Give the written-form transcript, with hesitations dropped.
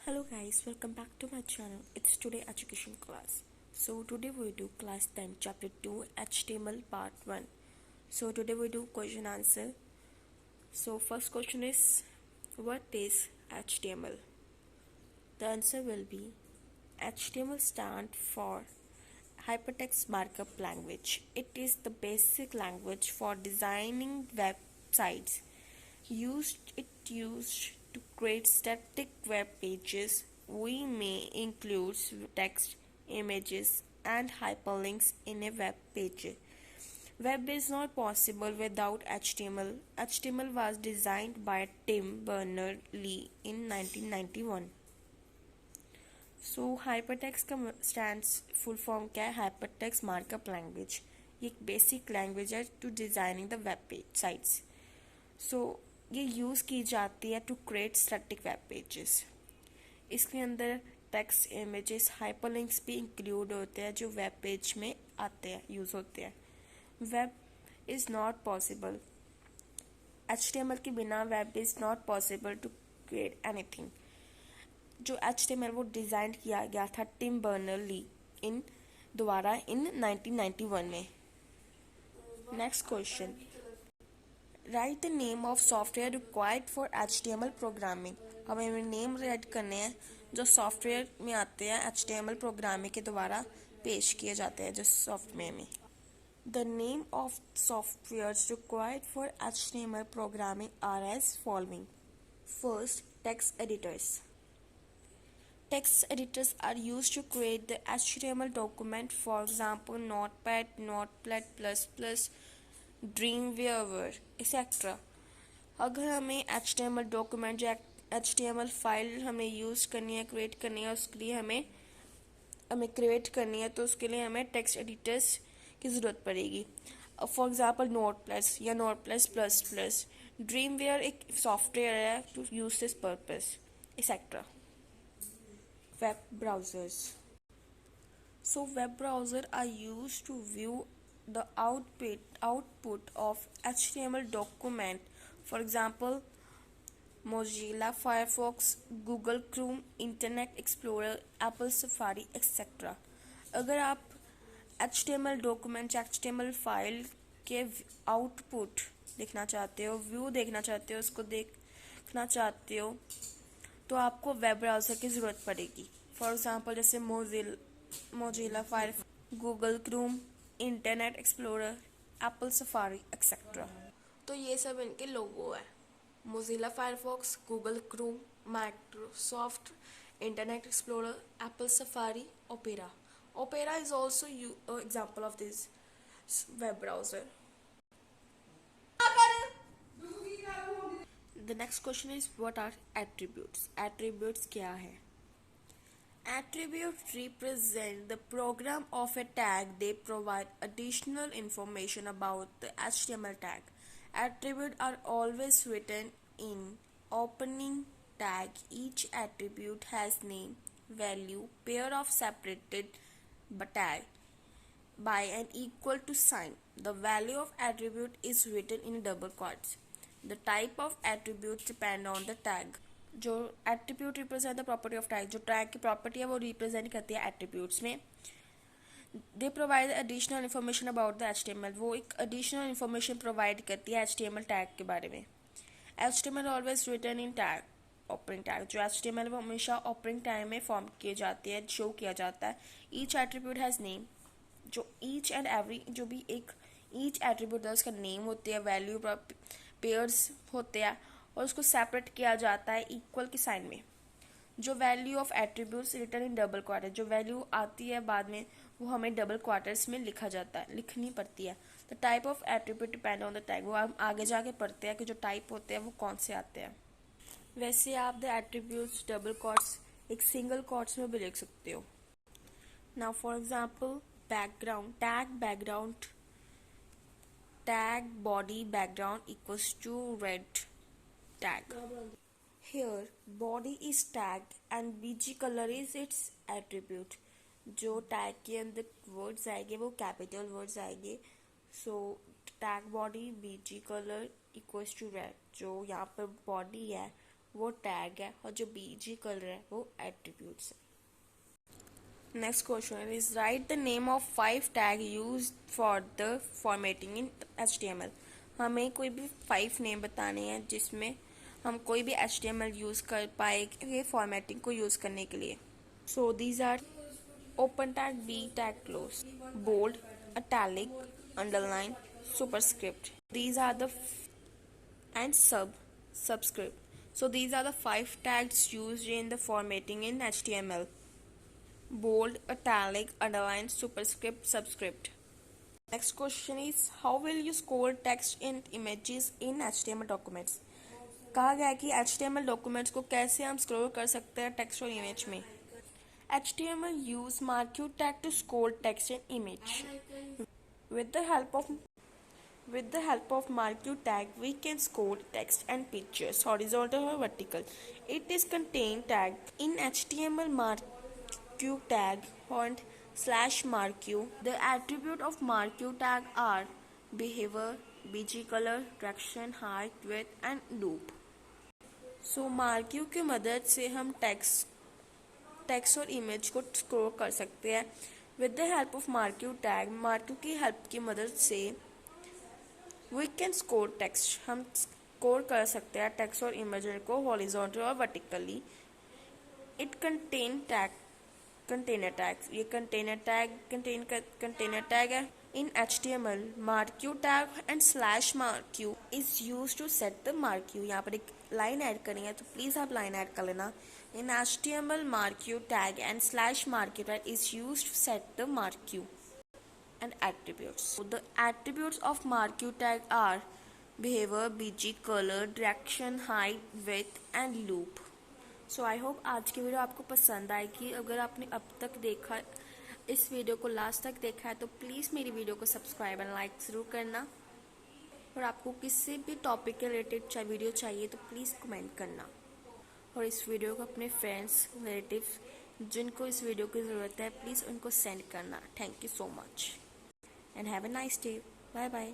Hello guys, welcome back to my channel. It's today education class. So today we do class 10 chapter 2 HTML part 1. So today we do question answer. So first question is, what is HTML? The answer will be HTML stand for Hypertext Markup Language. It is the basic language for designing websites. Used to create static web pages. We may include text, images, and hyperlinks in a web page. Web is not possible without HTML. HTML was designed by Tim Berners-Lee in 1991. So hypertext का stands full form क्या है? Hypertext Markup Language. ये एक basic language है to designing the web page sites. So ये use की जाती है to create static web pages. इसके अंदर टेक्स्ट, इमेजेस, हाइपरलिंक्स भी इंक्लूड होते हैं जो वेब पेज में आते हैं, यूज़ होते हैं. Web is not possible. HTML के बिना web is not possible to create anything. जो HTML वो डिज़ाइन किया गया था टिम बर्नर-ली द्वारा इन 1991 में. Next question, write the name of software required for HTML programming. हमें नेम राइट करने हैं जो सॉफ्टवेयर में आते हैं HTML प्रोग्रामिंग के द्वारा पेश किए जाते हैं जिस सॉफ्टवेयर में. The name of software required for HTML programming are as following. First, text editors. Text editors are used to create the HTML document, for example, Notepad, Notepad++, Dreamweaver, etc. अगर हमें HTML डॉक्यूमेंट या HTML file हमें use करनी है, create करनी है, उसके लिए हमें क्रिएट करनी है, तो उसके लिए हमें टेक्स्ट एडिटर्स की ज़रूरत पड़ेगी. फॉर एग्जांपल नोटप्लस या Notepad++. ड्रीमवेयर एक सॉफ्टवेयर है to use this purpose, etcetera. Web browsers. So web browsers are used to view the output of HTML document. For example, Mozilla Firefox, Google Chrome, Internet Explorer, Apple Safari, etc. अगर आप HTML document या HTML file के output देखना चाहते हो, view देखना चाहते हो, उसको देखना चाहते हो, तो आपको वेब ब्राउज़र की ज़रूरत पड़ेगी. फॉर एग्जांपल जैसे Mozilla Firefox, Google Chrome, internet explorer, Apple safari, etcetera. तो ये सब इनके लोगो है. Mozilla Firefox, Google Chrome, Microsoft internet explorer, Apple safari, opera. Opera is also example of this web browser. The next question is, what are attributes? Attributes क्या है? Attributes represent the program of a tag. They provide additional information about the HTML tag. Attributes are always written in opening tag. Each attribute has name, value, pair of separated tag by an equal to sign. The value of attribute is written in double quotes. The type of attributes depend on the tag. जो attribute represent the property of tag, जो tag की property है वो represent करती है attributes में. They provide additional information about the HTML. वो एक additional information provide करती है HTML tag के बारे में. HTML always written in tag, opening tag. जो HTML वो हमेशा opening tag में form किए जाते हैं, show किया जाता है. Each attribute has name. जो each and every जो भी एक each attribute है उसका name होती है, value, पेयर्स होते हैं और उसको सेपरेट किया जाता है इक्वल के साइन में. जो value of attributes return in double quarter, जो वैल्यू आती है बाद में वो हमें डबल क्वार्टर्स में लिखनी पड़ती है. The type of attribute depend on the tag. वो हम आगे जाके पढ़ते हैं कि जो टाइप होते हैं वो कौन से आते हैं. वैसे आप द एट्रीब्यूट्स डबल क्वार्ट्स एक सिंगल क्वार्ट्स में भी लिख सकते हो. Now for example background, tag background, tag body background equals to red tag. Here body is tagged and bg color is its attribute. जो tag के अंदर words आएंगे वो capital words आएंगे. So tag body bg color equals to red. जो यहाँ पर body है वो टैग है, और जो बीजी कलर है वो एट्रीब्यूट्स है। Next question is right the name of 5 tag use for the formatting in HTML। हमें कोई भी 5 नेम बताने हैं जिसमें हम कोई भी HTML यूज कर पाए फॉर्मेटिंग को यूज करने के लिए। So these are open tag, b tag, close, bold, italic, underline, superscript. These are the and subscript. So these are the 5 tags used in the formatting in HTML: bold, italic, underline, superscript, subscript. Next question is how will you score text and images in HTML documents? कहा गया है कि HTML documents को कैसे हम scroll कर सकते हैं text और image में। HTML use marquee tag to score text and image. With the help of marquee tag, we can score text and pictures, horizontal or vertical. It is contained tag in HTML marquee tag and /marquee. The attribute of marquee tag are behavior, BG color, direction, height, width, and loop. So marquee की मदद से हम text और image को scroll कर सकते हैं। With the help of marquee tag, marquee की हेल्प की मदद से वी कैन स्कोर टेक्स्ट, हम स्कोर कर सकते हैं टेक्स्ट और इमेज को हॉरिजॉन्टल और वर्टिकली। इट कंटेनर टैग, ये कंटेनर टैग है। इन HTML marquee tag and /marquee is used to set the marquee। यहाँ पर एक लाइन ऐड करनी है तो प्लीज आप लाइन ऐड कर लेना। In HTML marquee tag and /marquee tag is used to set the marquee and attributes. So the attributes of marquee tag are behavior, BG, color, direction, height, width and loop. So I hope आज की video आपको पसंद आएगी। अगर आपने अब तक देखा इस वीडियो को लास्ट तक देखा है तो प्लीज़ मेरी वीडियो को सब्सक्राइब एंड लाइक ज़रूर करना। और आपको किसी भी टॉपिक के रिलेटेड वीडियो चाहिए तो प्लीज़ कमेंट करना। और इस वीडियो को अपने फ्रेंड्स, रिलेटिव जिनको इस वीडियो की ज़रूरत है प्लीज़ उनको सेंड करना। Thank you so much and have a nice day. Bye bye.